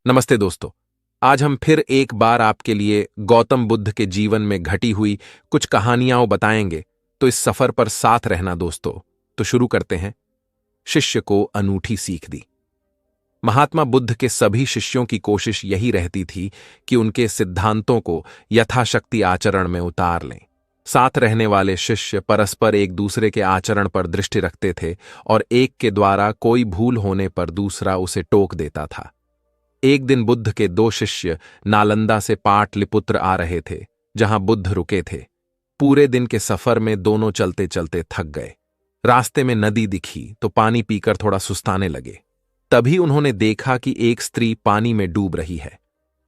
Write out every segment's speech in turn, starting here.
नमस्ते दोस्तों। आज हम फिर एक बार आपके लिए गौतम बुद्ध के जीवन में घटी हुई कुछ कहानियां बताएंगे। तो इस सफर पर साथ रहना दोस्तों। तो शुरू करते हैं। शिष्य को अनूठी सीख दी। महात्मा बुद्ध के सभी शिष्यों की कोशिश यही रहती थी कि उनके सिद्धांतों को यथाशक्ति आचरण में उतार लें। साथ रहने वाले शिष्य परस्पर एक दूसरे के आचरण पर दृष्टि रखते थे और एक के द्वारा कोई भूल होने पर दूसरा उसे टोक देता था। एक दिन बुद्ध के दो शिष्य नालंदा से पाटलिपुत्र आ रहे थे, जहां बुद्ध रुके थे। पूरे दिन के सफर में दोनों चलते चलते थक गए। रास्ते में नदी दिखी तो पानी पीकर थोड़ा सुस्ताने लगे। तभी उन्होंने देखा कि एक स्त्री पानी में डूब रही है।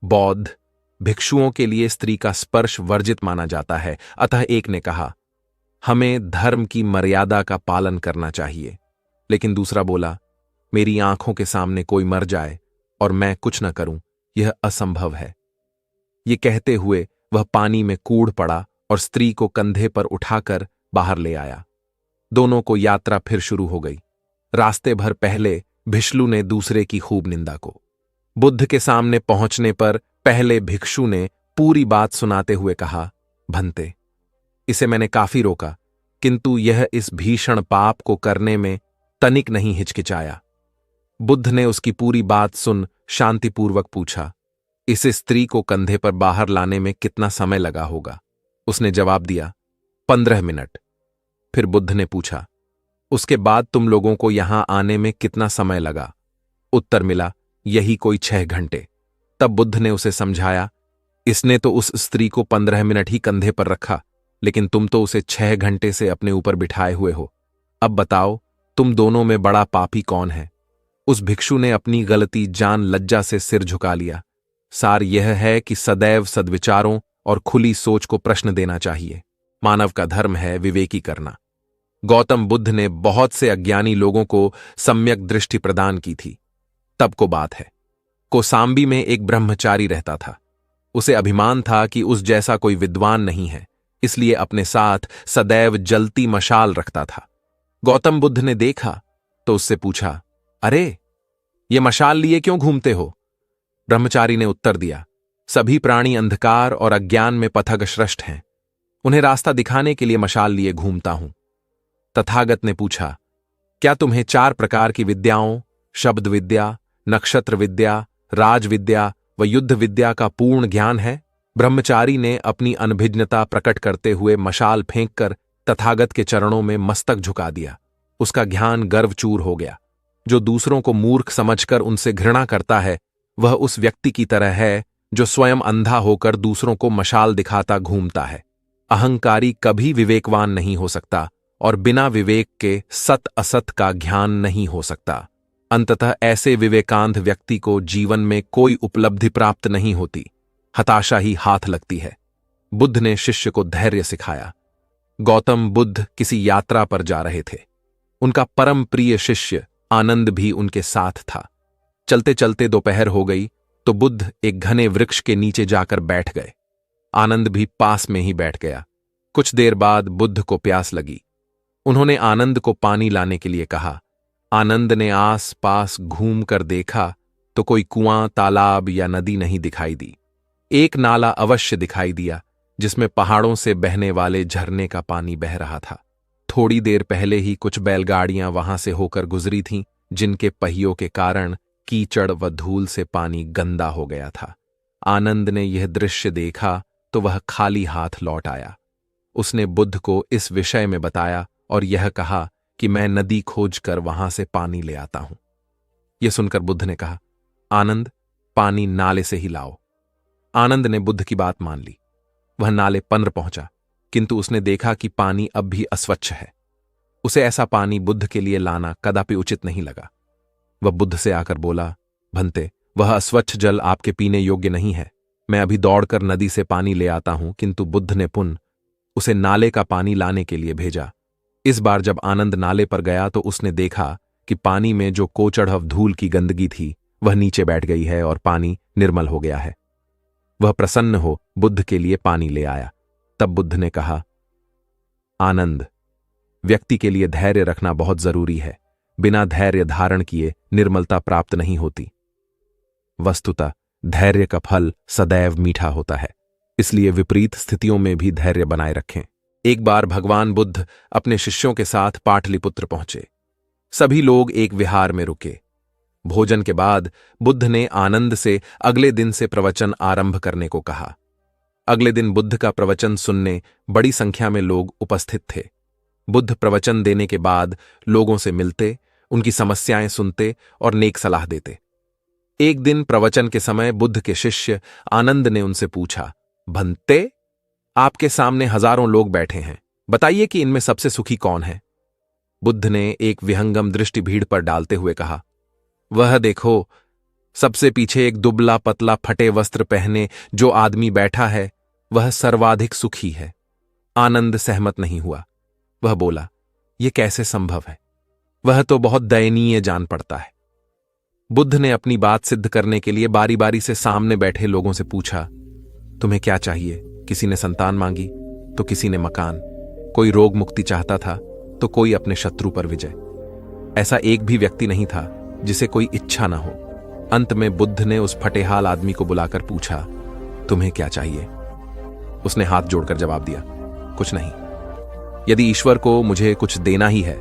बौद्ध भिक्षुओं के लिए स्त्री का स्पर्श वर्जित माना जाता है, अतः एक ने कहा, हमें धर्म की मर्यादा का पालन करना चाहिए। लेकिन दूसरा बोला, मेरी आंखों के सामने कोई मर जाए और मैं कुछ न करूं, यह असंभव है। ये कहते हुए वह पानी में कूड़ पड़ा और स्त्री को कंधे पर उठाकर बाहर ले आया। दोनों को यात्रा फिर शुरू हो गई। रास्ते भर पहले भिक्षु ने दूसरे की खूब निंदा को। बुद्ध के सामने पहुंचने पर पहले भिक्षु ने पूरी बात सुनाते हुए कहा, भंते, इसे मैंने काफी रोका, किंतु यह इस भीषण पाप को करने में तनिक नहीं हिचकिचाया। बुद्ध ने उसकी पूरी बात सुन शांतिपूर्वक पूछा, इस स्त्री को कंधे पर बाहर लाने में कितना समय लगा होगा? उसने जवाब दिया, 15 मिनट। फिर बुद्ध ने पूछा, उसके बाद तुम लोगों को यहां आने में कितना समय लगा? उत्तर मिला, यही कोई 6 घंटे। तब बुद्ध ने उसे समझाया, इसने तो उस स्त्री को 15 मिनट ही कंधे पर रखा, लेकिन तुम तो उसे 6 घंटे से अपने ऊपर बिठाए हुए हो। अब बताओ, तुम दोनों में बड़ा पापी कौन है? उस भिक्षु ने अपनी गलती जान लज्जा से सिर झुका लिया। सार यह है कि सदैव सद्विचारों और खुली सोच को प्रश्न देना चाहिए। मानव का धर्म है विवेकी करना। गौतम बुद्ध ने बहुत से अज्ञानी लोगों को सम्यक दृष्टि प्रदान की थी। तब को बात है, कोसांबी में एक ब्रह्मचारी रहता था। उसे अभिमान था कि उस जैसा कोई विद्वान नहीं है, इसलिए अपने साथ सदैव जलती मशाल रखता था। गौतम बुद्ध ने देखा तो उससे पूछा, अरे, ये मशाल लिए क्यों घूमते हो? ब्रह्मचारी ने उत्तर दिया, सभी प्राणी अंधकार और अज्ञान में पथभ्रष्ट हैं। उन्हें रास्ता दिखाने के लिए मशाल लिए घूमता हूं। तथागत ने पूछा, क्या तुम्हें 4 प्रकार की विद्याओं, शब्द विद्या, नक्षत्र विद्या, राज विद्या व युद्ध विद्या का पूर्ण ज्ञान है? ब्रह्मचारी ने अपनी अनभिज्ञता प्रकट करते हुए मशाल फेंककर तथागत के चरणों में मस्तक झुका दिया। उसका ज्ञान गर्वचूर हो गया। जो दूसरों को मूर्ख समझकर उनसे घृणा करता है, वह उस व्यक्ति की तरह है जो स्वयं अंधा होकर दूसरों को मशाल दिखाता घूमता है। अहंकारी कभी विवेकवान नहीं हो सकता और बिना विवेक के सत असत का ज्ञान नहीं हो सकता। अंततः ऐसे विवेकांध व्यक्ति को जीवन में कोई उपलब्धि प्राप्त नहीं होती, हताशा ही हाथ लगती है। बुद्ध ने शिष्य को धैर्य सिखाया। गौतम बुद्ध किसी यात्रा पर जा रहे थे। उनका परम प्रिय शिष्य आनंद भी उनके साथ था। चलते चलते दोपहर हो गई तो बुद्ध एक घने वृक्ष के नीचे जाकर बैठ गए। आनंद भी पास में ही बैठ गया। कुछ देर बाद बुद्ध को प्यास लगी। उन्होंने आनंद को पानी लाने के लिए कहा। आनंद ने आस पास घूम कर देखा तो कोई कुआं, तालाब या नदी नहीं दिखाई दी। एक नाला अवश्य दिखाई दिया, जिसमें पहाड़ों से बहने वाले झरने का पानी बह रहा था। थोड़ी देर पहले ही कुछ बैलगाड़ियां वहां से होकर गुजरी थीं, जिनके पहियों के कारण कीचड़ व धूल से पानी गंदा हो गया था। आनंद ने यह दृश्य देखा तो वह खाली हाथ लौट आया। उसने बुद्ध को इस विषय में बताया और यह कहा कि मैं नदी खोजकर वहां से पानी ले आता हूं। यह सुनकर बुद्ध ने कहा, आनंद, पानी नाले से ही लाओ। आनंद ने बुद्ध की बात मान ली। वह नाले पर पहुंचा, किंतु उसने देखा कि पानी अब भी अस्वच्छ है। उसे ऐसा पानी बुद्ध के लिए लाना कदापि उचित नहीं लगा। वह बुद्ध से आकर बोला, भंते, वह अस्वच्छ जल आपके पीने योग्य नहीं है। मैं अभी दौड़कर नदी से पानी ले आता हूं। किंतु बुद्ध ने पुनः उसे नाले का पानी लाने के लिए भेजा। इस बार जब आनंद नाले पर गया तो उसने देखा कि पानी में जो कोचढ़व धूल की गंदगी थी वह नीचे बैठ गई है और पानी निर्मल हो गया है। वह प्रसन्न हो बुद्ध के लिए पानी ले आया। तब बुद्ध ने कहा, आनंद, व्यक्ति के लिए धैर्य रखना बहुत जरूरी है। बिना धैर्य धारण किए निर्मलता प्राप्त नहीं होती। वस्तुतः धैर्य का फल सदैव मीठा होता है, इसलिए विपरीत स्थितियों में भी धैर्य बनाए रखें। एक बार भगवान बुद्ध अपने शिष्यों के साथ पाटलिपुत्र पहुंचे। सभी लोग एक विहार में रुके। भोजन के बाद बुद्ध ने आनंद से अगले दिन से प्रवचन आरंभ करने को कहा। अगले दिन बुद्ध का प्रवचन सुनने बड़ी संख्या में लोग उपस्थित थे। बुद्ध प्रवचन देने के बाद लोगों से मिलते, उनकी समस्याएं सुनते और नेक सलाह देते। एक दिन प्रवचन के समय बुद्ध के शिष्य आनंद ने उनसे पूछा, भंते, आपके सामने हजारों लोग बैठे हैं, बताइए कि इनमें सबसे सुखी कौन है? बुद्ध ने एक विहंगम दृष्टि भीड़ पर डालते हुए कहा, वह देखो, सबसे पीछे एक दुबला पतला फटे वस्त्र पहने जो आदमी बैठा है, वह सर्वाधिक सुखी है। आनंद सहमत नहीं हुआ। वह बोला, यह कैसे संभव है? वह तो बहुत दयनीय जान पड़ता है। बुद्ध ने अपनी बात सिद्ध करने के लिए बारी बारी से सामने बैठे लोगों से पूछा, तुम्हें क्या चाहिए? किसी ने संतान मांगी तो किसी ने मकान, कोई रोग मुक्ति चाहता था तो कोई अपने शत्रु पर विजय। ऐसा एक भी व्यक्ति नहीं था जिसे कोई इच्छा ना हो। अंत में बुद्ध ने उस फटेहाल आदमी को बुलाकर पूछा, तुम्हें क्या चाहिए? उसने हाथ जोड़कर जवाब दिया, कुछ नहीं। यदि ईश्वर को मुझे कुछ देना ही है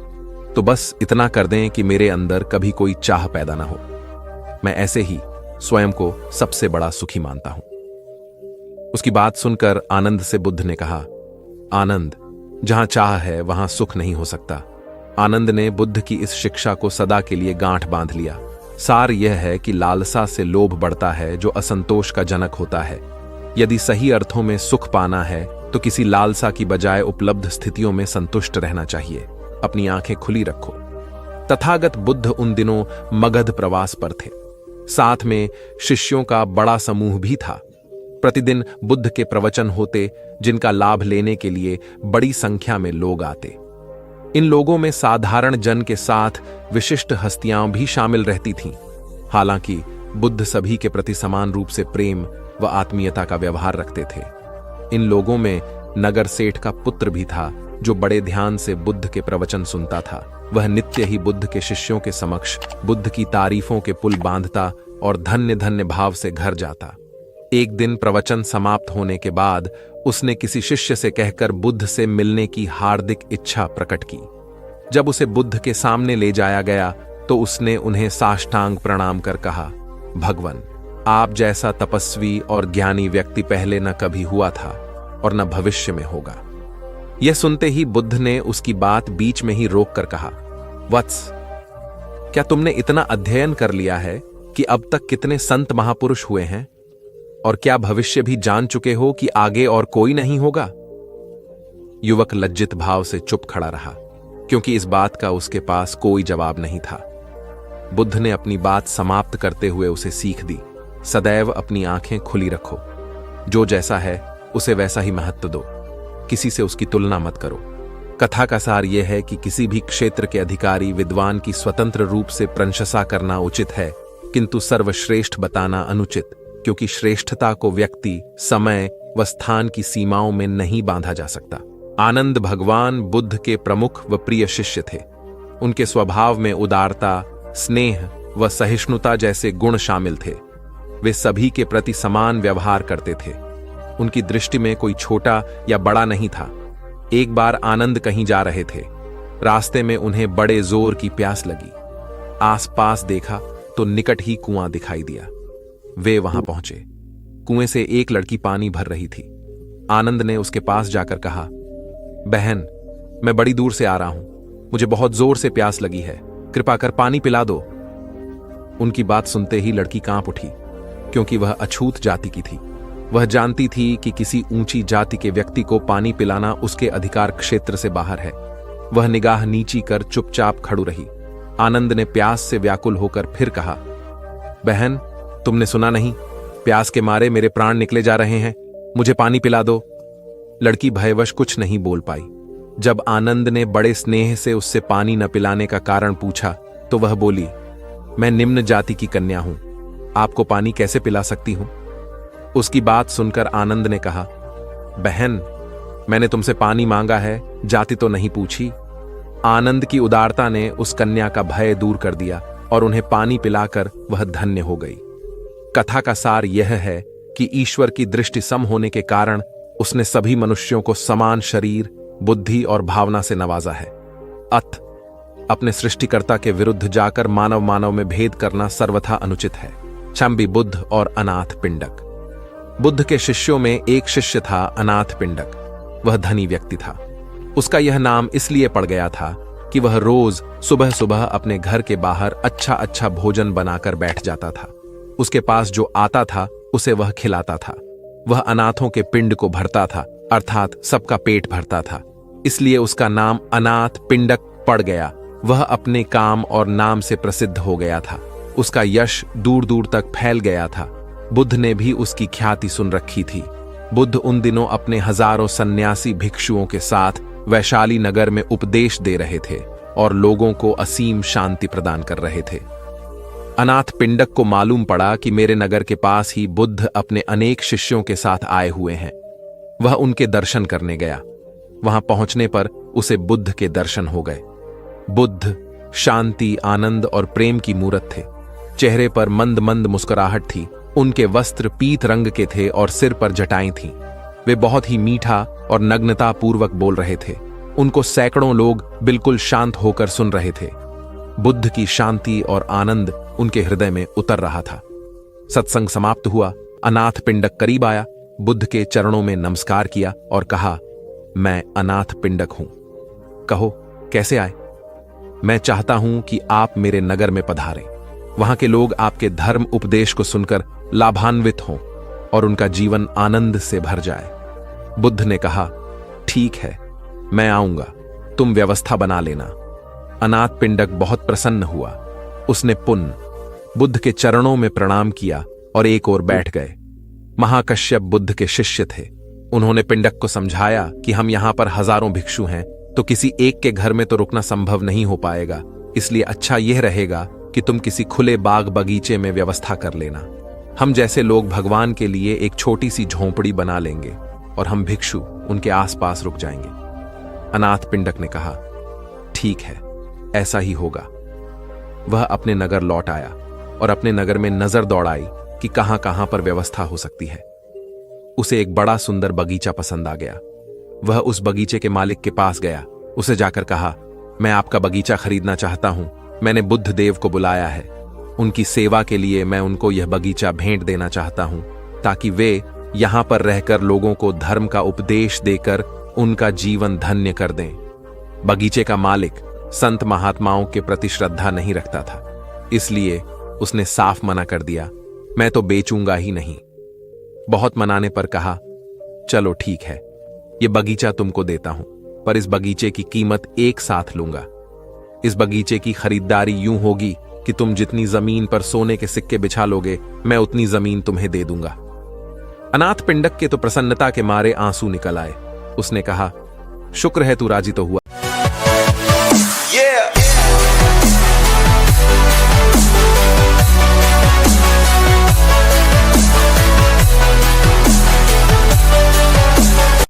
तो बस इतना कर दें कि मेरे अंदर कभी कोई चाह पैदा ना हो। मैं ऐसे ही स्वयं को सबसे बड़ा सुखी मानता हूं। उसकी बात सुनकर आनंद से बुद्ध ने कहा, आनंद, जहां चाह है वहां सुख नहीं हो सकता। आनंद ने बुद्ध की इस शिक्षा को सदा के लिए गांठ बांध लिया। सार यह है कि लालसा से लोभ बढ़ता है जो असंतोष का जनक होता है। यदि सही अर्थों में सुख पाना है तो किसी लालसा की बजाय उपलब्ध स्थितियों में संतुष्ट रहना चाहिए। अपनी आंखें खुली रखो। तथागत बुद्ध उन दिनों मगध प्रवास पर थे। साथ में शिष्यों का बड़ा समूह भी था। प्रतिदिन बुद्ध के प्रवचन होते जिनका लाभ लेने के लिए बड़ी संख्या में लोग आते। इन लोगों में साधारण जन के साथ विशिष्ट हस्तियां भी शामिल रहती थीं। हालांकि बुद्ध सभी के प्रति समान रूप से प्रेम व आत्मीयता का व्यवहार रखते थे। इन लोगों में नगर सेठ का पुत्र भी था जो बड़े ध्यान से बुद्ध के प्रवचन सुनता था। वह नित्य ही बुद्ध के शिष्यों के समक्ष बुद्ध की तारीफों के पुल बांधता और धन्य धन्य भाव से घर जाता। एक दिन प्रवचन समाप्त होने के बाद उसने किसी शिष्य से कहकर बुद्ध से मिलने की हार्दिक इच्छा प्रकट की। जब उसे बुद्ध के सामने ले जाया गया तो उसने उन्हें साष्टांग प्रणाम कर कहा, भगवन, आप जैसा तपस्वी और ज्ञानी व्यक्ति पहले न कभी हुआ था और न भविष्य में होगा। यह सुनते ही बुद्ध ने उसकी बात बीच में ही रोक कर कहा, वत्स, क्या तुमने इतना अध्ययन कर लिया है कि अब तक कितने संत महापुरुष हुए हैं? और क्या भविष्य भी जान चुके हो कि आगे और कोई नहीं होगा? युवक लज्जित भाव से चुप खड़ा रहा, क्योंकि इस बात का उसके पास कोई जवाब नहीं था। बुद्ध ने अपनी बात समाप्त करते हुए उसे सीख दी, सदैव अपनी आंखें खुली रखो। जो जैसा है उसे वैसा ही महत्व दो। किसी से उसकी तुलना मत करो। कथा का सार यह है कि किसी भी क्षेत्र के अधिकारी विद्वान की स्वतंत्र रूप से प्रशंसा करना उचित है, किंतु सर्वश्रेष्ठ बताना अनुचित, क्योंकि श्रेष्ठता को व्यक्ति, समय व स्थान की सीमाओं में नहीं बांधा जा सकता। आनंद भगवान बुद्ध के प्रमुख व प्रिय शिष्य थे। उनके स्वभाव में उदारता, स्नेह व सहिष्णुता जैसे गुण शामिल थे। वे सभी के प्रति समान व्यवहार करते थे। उनकी दृष्टि में कोई छोटा या बड़ा नहीं था। एक बार आनंद कहीं जा रहे थे। रास्ते में उन्हें बड़े जोर की प्यास लगी। आसपास देखा तो निकट ही कुआं दिखाई दिया। वे वहां पहुंचे। कुएं से एक लड़की पानी भर रही थी। आनंद ने उसके पास जाकर कहा, बहन, मैं बड़ी दूर से आ रहा हूं, मुझे बहुत जोर से प्यास लगी है, कृपा कर पानी पिला दो। उनकी बात सुनते ही लड़की कांप उठी, क्योंकि वह अछूत जाति की थी। वह जानती थी कि किसी ऊंची जाति के व्यक्ति को पानी पिलाना उसके अधिकार क्षेत्र से बाहर है। वह निगाह नीची कर चुपचाप खड़ू रही। आनंद ने प्यास से व्याकुल होकर फिर कहा, बहन, तुमने सुना नहीं? प्यास के मारे मेरे प्राण निकले जा रहे हैं, मुझे पानी पिला दो। लड़की भयवश कुछ नहीं बोल पाई। जब आनंद ने बड़े स्नेह से उससे पानी न पिलाने का कारण पूछा तो वह बोली, मैं निम्न जाति की कन्या हूं, आपको पानी कैसे पिला सकती हूं? उसकी बात सुनकर आनंद ने कहा, बहन, मैंने तुमसे पानी मांगा है, जाति तो नहीं पूछी। आनंद की उदारता ने उस कन्या का भय दूर कर दिया और उन्हें पानी पिलाकर वह धन्य हो गई। कथा का सार यह है कि ईश्वर की दृष्टि सम होने के कारण उसने सभी मनुष्यों को समान शरीर, बुद्धि और भावना से नवाजा है। अपने सृष्टिकर्ता के विरुद्ध जाकर मानव मानव में भेद करना सर्वथा अनुचित है। चंबी बुद्ध और अनाथ पिंडक। बुद्ध के शिष्यों में एक शिष्य था अनाथ पिंडक। वह धनी व्यक्ति था। उसका यह नाम इसलिए पड़ गया था कि वह रोज सुबह सुबह अपने घर के बाहर अच्छा अच्छा भोजन बनाकर बैठ जाता था। उसके पास जो आता था उसे वह खिलाता था। वह अनाथों के पिंड को भरता था, अर्थात सबका पेट भरता था। इसलिए उसका नाम अनाथ पिंडक पड़ गया। वह अपने काम और नाम से प्रसिद्ध हो गया था। उसका यश दूर दूर तक फैल गया था। बुद्ध ने भी उसकी ख्याति सुन रखी थी। बुद्ध उन दिनों अपने हजारों सन्यासी भिक्षुओं के साथ वैशाली नगर में उपदेश दे रहे थे और लोगों को असीम शांति प्रदान कर रहे थे। अनाथ पिंडक को मालूम पड़ा कि मेरे नगर के पास ही बुद्ध अपने अनेक शिष्यों के साथ आए हुए हैं। वह उनके दर्शन करने गया। वहां पहुंचने पर उसे बुद्ध के दर्शन हो गए। बुद्ध शांति, आनंद और प्रेम की मूरत थे। चेहरे पर मंद मंद मुस्कुराहट थी। उनके वस्त्र पीत रंग के थे और सिर पर जटाएं थीं। वे बहुत ही मीठा और नग्नता पूर्वक बोल रहे थे। उनको सैकड़ों लोग बिल्कुल शांत होकर सुन रहे थे। बुद्ध की शांति और आनंद उनके हृदय में उतर रहा था। सत्संग समाप्त हुआ। अनाथ पिंडक करीब आया, बुद्ध के चरणों में नमस्कार किया और कहा, मैं अनाथ पिंडक हूं। कहो कैसे आए? मैं चाहता हूं कि आप मेरे नगर में पधारें। वहां के लोग आपके धर्म उपदेश को सुनकर लाभान्वित हों और उनका जीवन आनंद से भर जाए। बुद्ध ने कहा, ठीक है, मैं आऊंगा, तुम व्यवस्था बना लेना। अनाथ पिंडक बहुत प्रसन्न हुआ। उसने पुनः बुद्ध के चरणों में प्रणाम किया और एक ओर बैठ गए। महाकश्यप बुद्ध के शिष्य थे। उन्होंने पिंडक को समझाया कि हम यहां पर हजारों भिक्षु हैं, तो किसी एक के घर में तो रुकना संभव नहीं हो पाएगा। इसलिए अच्छा यह रहेगा कि तुम किसी खुले बाग बगीचे में व्यवस्था कर लेना। हम जैसे लोग भगवान के लिए एक छोटी सी झोंपड़ी बना लेंगे और हम भिक्षु उनके आसपास रुक जाएंगे। अनाथ पिंडक ने कहा, ठीक है, ऐसा ही होगा। वह अपने नगर लौट आया और अपने नगर में नजर दौड़ाई कि कहां कहां पर व्यवस्था हो सकती है। उसे एक बड़ा सुंदर बगीचा पसंद आ गया। वह उस बगीचे के मालिक के पास गया। उसे जाकर कहा, मैं आपका बगीचा खरीदना चाहता हूं। मैंने बुद्ध देव को बुलाया है। उनकी सेवा के लिए मैं उनको यह बगीचा भेंट देना चाहता हूं, ताकि वे यहां पर रहकर लोगों को धर्म का उपदेश देकर उनका जीवन धन्य कर दें। बगीचे का मालिक संत महात्माओं के प्रति श्रद्धा नहीं रखता था, इसलिए उसने साफ मना कर दिया, मैं तो बेचूंगा ही नहीं। बहुत मनाने पर कहा, चलो ठीक है, ये बगीचा तुमको देता हूं, पर इस बगीचे की कीमत एक साथ लूंगा। इस बगीचे की खरीदारी यूं होगी कि तुम जितनी जमीन पर सोने के सिक्के बिछा लोगे, मैं उतनी जमीन तुम्हें दे दूंगा। अनाथ पिंडक के तो प्रसन्नता के मारे आंसू निकल आए। उसने कहा, शुक्र है तू राजी तो हुआ।